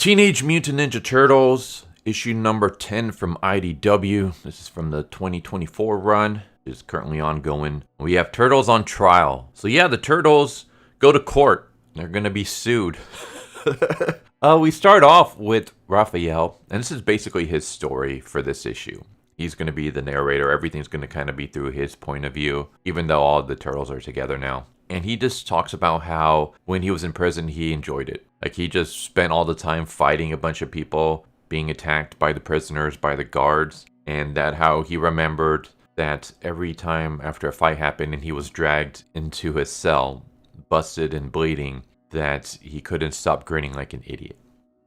Teenage Mutant Ninja Turtles, issue number 10 from IDW. This is from the 2024 run. It is currently ongoing. We have Turtles on trial. So yeah, the Turtles go to court. They're going to be sued. We start off with Raphael, and this is basically his story for this issue. He's going to be the narrator. Everything's going to kind of be through his point of view, even though all the Turtles are together now. And he just talks about how when he was in prison, he enjoyed it. Like, he just spent all the time fighting a bunch of people, being attacked by the prisoners, by the guards, and that how he remembered that every time after a fight happened and he was dragged into his cell, busted and bleeding, that he couldn't stop grinning like an idiot,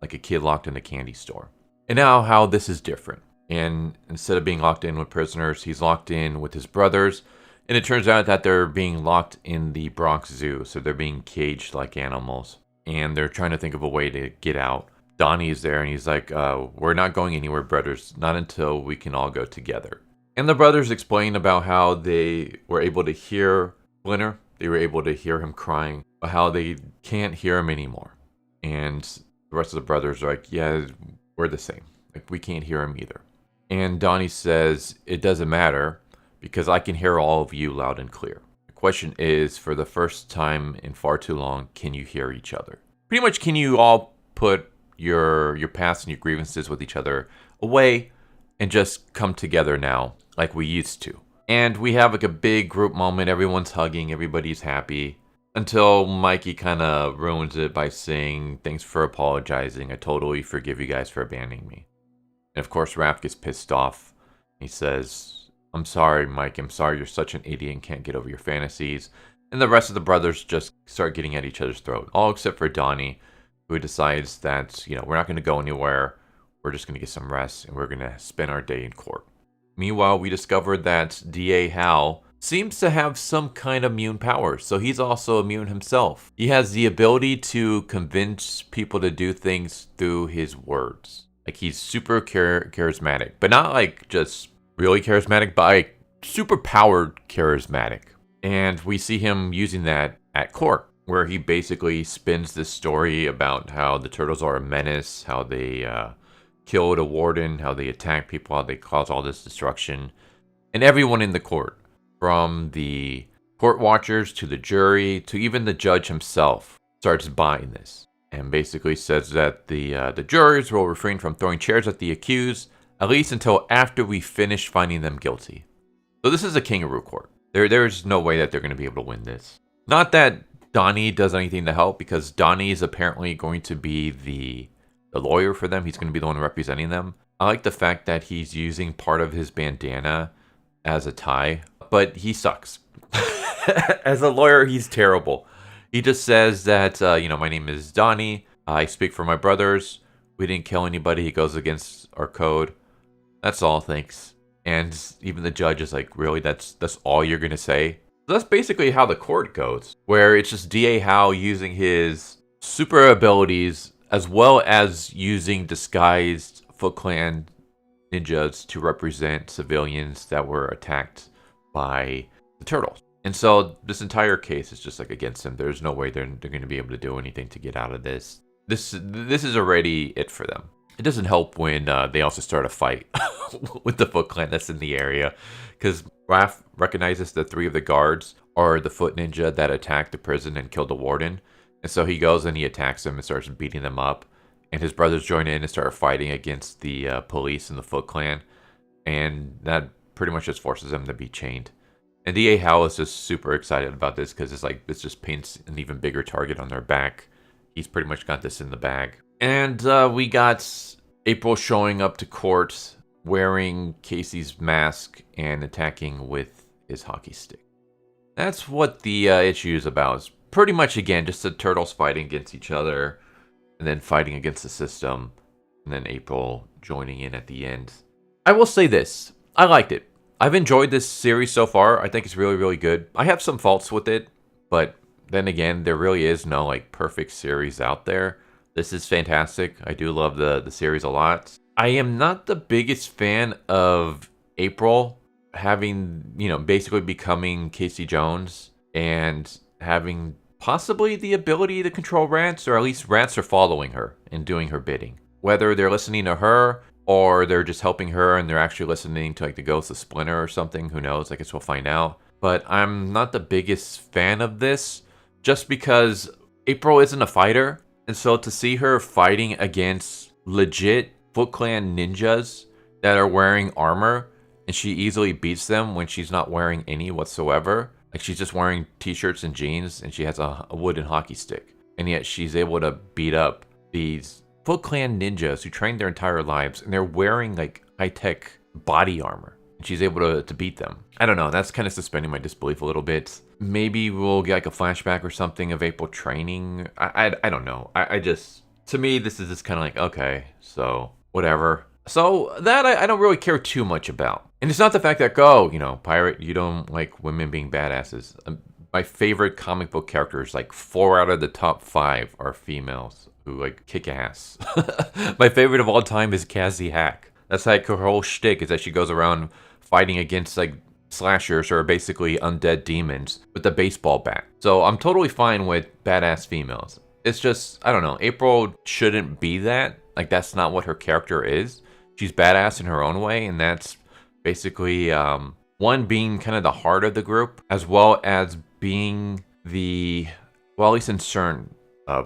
like a kid locked in a candy store. And now how this is different. And instead of being locked in with prisoners, he's locked in with his brothers. And it turns out that they're being locked in the Bronx Zoo, so they're being caged like animals. And they're trying to think of a way to get out. Donnie's there, and he's like, we're not going anywhere, brothers, not until we can all go together. And the brothers explain about how they were able to hear Splinter. They were able to hear him crying, but how they can't hear him anymore. And the rest of the brothers are like, yeah, we're the same. Like, we can't hear him either. And Donnie says, it doesn't matter, because I can hear all of you loud and clear. The question is, for the first time in far too long, can you hear each other? Pretty much, can you all put your past and your grievances with each other away and just come together now like we used to? And we have like a big group moment. Everyone's hugging. Everybody's happy. Until Mikey kind of ruins it by saying, thanks for apologizing. I totally forgive you guys for abandoning me. And of course, Raph gets pissed off. He says, I'm sorry, Mike. I'm sorry you're such an idiot and can't get over your fantasies. And the rest of the brothers just start getting at each other's throat. All except for Donnie, who decides that, we're not going to go anywhere. We're just going to get some rest, and we're going to spend our day in court. Meanwhile, we discovered that DA Hal seems to have some kind of mutant powers. So he's also immune himself. He has the ability to convince people to do things through his words. Like, he's super charismatic, but not like just really charismatic, but like super powered charismatic. And we see him using that at court, where he basically spins this story about how the Turtles are a menace, how they killed a warden, how they attack people, how they cause all this destruction. And everyone in the court, from the court watchers to the jury to even the judge himself, starts buying this. And basically says that the jurors will refrain from throwing chairs at the accused, at least until after we finish finding them guilty. So this is a kangaroo court. There's no way that they're going to be able to win this. Not that Donnie does anything to help, because Donnie is apparently going to be the lawyer for them. He's going to be the one representing them. I like the fact that he's using part of his bandana as a tie, but he sucks. As a lawyer, he's terrible. He just says that, my name is Donnie. I speak for my brothers. We didn't kill anybody. He goes against our code. That's all, thanks. And even the judge is like, really? That's all you're going to say? So that's basically how the court goes, where it's just D.A. Howe using his super abilities as well as using disguised Foot Clan ninjas to represent civilians that were attacked by the Turtles. And so this entire case is just like against them. There's no way they're going to be able to do anything to get out of this. This is already it for them. It doesn't help when they also start a fight with the Foot Clan that's in the area, because Raph recognizes the three of the guards are the Foot Ninja that attacked the prison and killed the warden. And so he goes and he attacks them and starts beating them up. And his brothers join in and start fighting against the police and the Foot Clan. And that pretty much just forces them to be chained. And D.A. Howe is just super excited about this, because it's like this just paints an even bigger target on their back. He's pretty much got this in the bag. And we got April showing up to court wearing Casey's mask and attacking with his hockey stick. That's what the issue is about. It's pretty much, again, just the Turtles fighting against each other and then fighting against the system. And then April joining in at the end. I will say this. I liked it. I've enjoyed this series so far. I think it's really, really good. I have some faults with it, but then again, there really is no like perfect series out there. This is fantastic. I do love the series a lot. I am not the biggest fan of April having, basically becoming Casey Jones and having possibly the ability to control rats, or at least rats are following her and doing her bidding. Whether they're listening to her or they're just helping her and they're actually listening to like the ghost of Splinter or something, who knows? I guess we'll find out. But I'm not the biggest fan of this, just because April isn't a fighter, and so to see her fighting against legit Foot Clan ninjas that are wearing armor, and she easily beats them when she's not wearing any whatsoever. Like, she's just wearing t-shirts and jeans, and she has a wooden hockey stick. And yet she's able to beat up these Foot Clan ninjas who trained their entire lives, and they're wearing like high-tech body armor. And she's able to beat them. I don't know, that's kind of suspending my disbelief a little bit. Maybe we'll get like a flashback or something of April training. I don't know. I just, to me, this is just kind of like, okay, so whatever. So that I don't really care too much about. And it's not the fact that, oh, you know, Pirate, you don't like women being badasses. My favorite comic book characters, like 4 out of the top 5 are females who like kick ass. My favorite of all time is Cassie Hack. That's like her whole shtick, is that she goes around fighting against like slashers, or basically undead demons, with a baseball bat. So I'm totally fine with badass females. It's just, I don't know, April shouldn't be that. Like, that's not what her character is. She's badass in her own way, and that's basically one, being kind of the heart of the group, as well as being the, well, at least in certain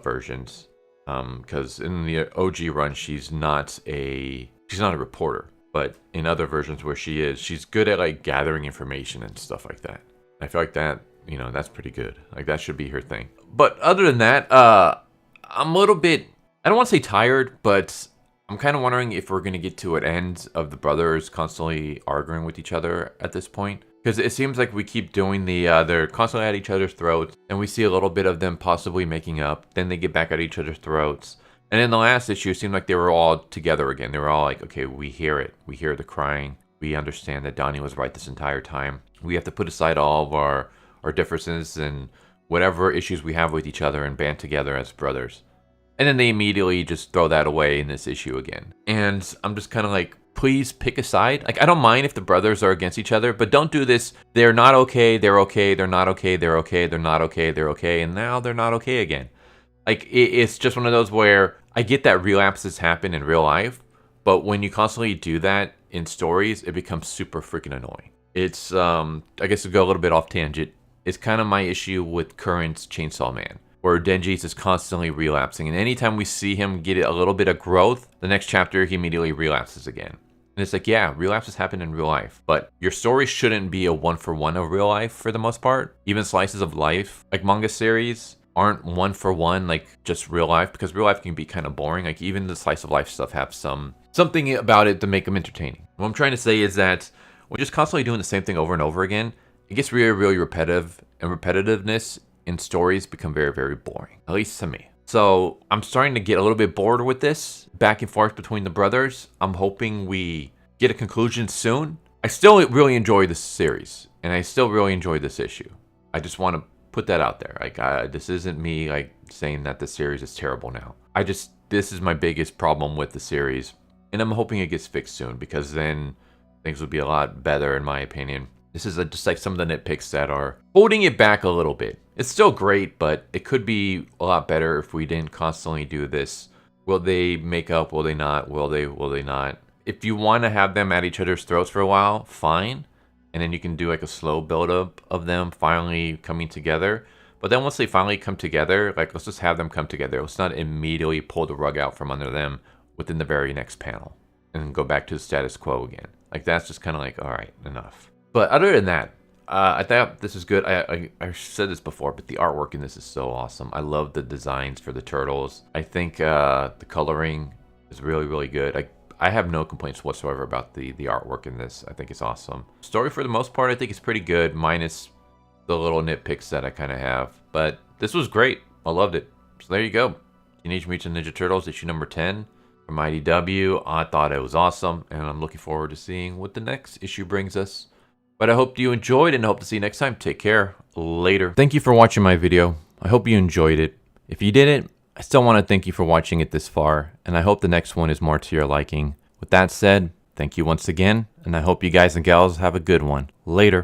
versions, because in the OG run she's not a reporter, but in other versions where she is, she's good at like gathering information and stuff like that. I feel like that, you know, that's pretty good. Like, that should be her thing. But other than that, I'm a little bit, I don't want to say tired, but I'm kind of wondering if we're going to get to an end of the brothers constantly arguing with each other at this point. Because it seems like we keep doing they're constantly at each other's throats, and we see a little bit of them possibly making up, then they get back at each other's throats. And in the last issue, it seemed like they were all together again. They were all like, okay, we hear it. We hear the crying. We understand that Donnie was right this entire time. We have to put aside all of our differences and whatever issues we have with each other and band together as brothers. And then they immediately just throw that away in this issue again. And I'm just kind of like, please pick a side. Like, I don't mind if the brothers are against each other, but don't do this. They're not okay, they're okay, they're not okay, they're okay, they're not okay, they're okay, and now they're not okay again. Like, it's just one of those where I get that relapses happen in real life, but when you constantly do that in stories, it becomes super freaking annoying. It's, I guess to go a little bit off tangent, it's kind of my issue with current Chainsaw Man, where Denji's is constantly relapsing, and anytime we see him get a little bit of growth, the next chapter he immediately relapses again. And it's like, yeah, relapses happen in real life, but your story shouldn't be a one-for-one of real life for the most part. Even slices of life, like manga series, aren't one-for-one, like just real life, because real life can be kind of boring. Like, even the slice of life stuff have something about it to make them entertaining. What I'm trying to say is that we're just constantly doing the same thing over and over again. It gets really, really repetitive, and repetitiveness in stories become very, very boring, at least to me. So I'm starting to get a little bit bored with this back and forth between the brothers. I'm hoping we get a conclusion soon. I still really enjoy this series, and I still really enjoy this issue. I just want to put that out there. Like, this isn't me like saying that the series is terrible now. This is my biggest problem with the series, and I'm hoping it gets fixed soon, because then things will be a lot better in my opinion. This is just like some of the nitpicks that are holding it back a little bit. It's still great, but it could be a lot better if we didn't constantly do this. Will they make up? Will they not? Will they not? If you want to have them at each other's throats for a while, fine. And then you can do like a slow buildup of them finally coming together. But then once they finally come together, like, let's just have them come together. Let's not immediately pull the rug out from under them within the very next panel and go back to the status quo again. Like, that's just kind of like, all right, enough. But other than that, I thought this is good. I said this before, but the artwork in this is so awesome. I love the designs for the turtles. I think the coloring is really, really good. I have no complaints whatsoever about the artwork in this. I think it's awesome. Story, for the most part, I think is pretty good, minus the little nitpicks that I kind of have. But this was great. I loved it. So there you go. Teenage Mutant Ninja Turtles, issue number 10 from IDW. I thought it was awesome, and I'm looking forward to seeing what the next issue brings us. But I hope you enjoyed, and I hope to see you next time. Take care. Later. Thank you for watching my video. I hope you enjoyed it. If you didn't, I still want to thank you for watching it this far, and I hope the next one is more to your liking. With that said, thank you once again, and I hope you guys and gals have a good one. Later.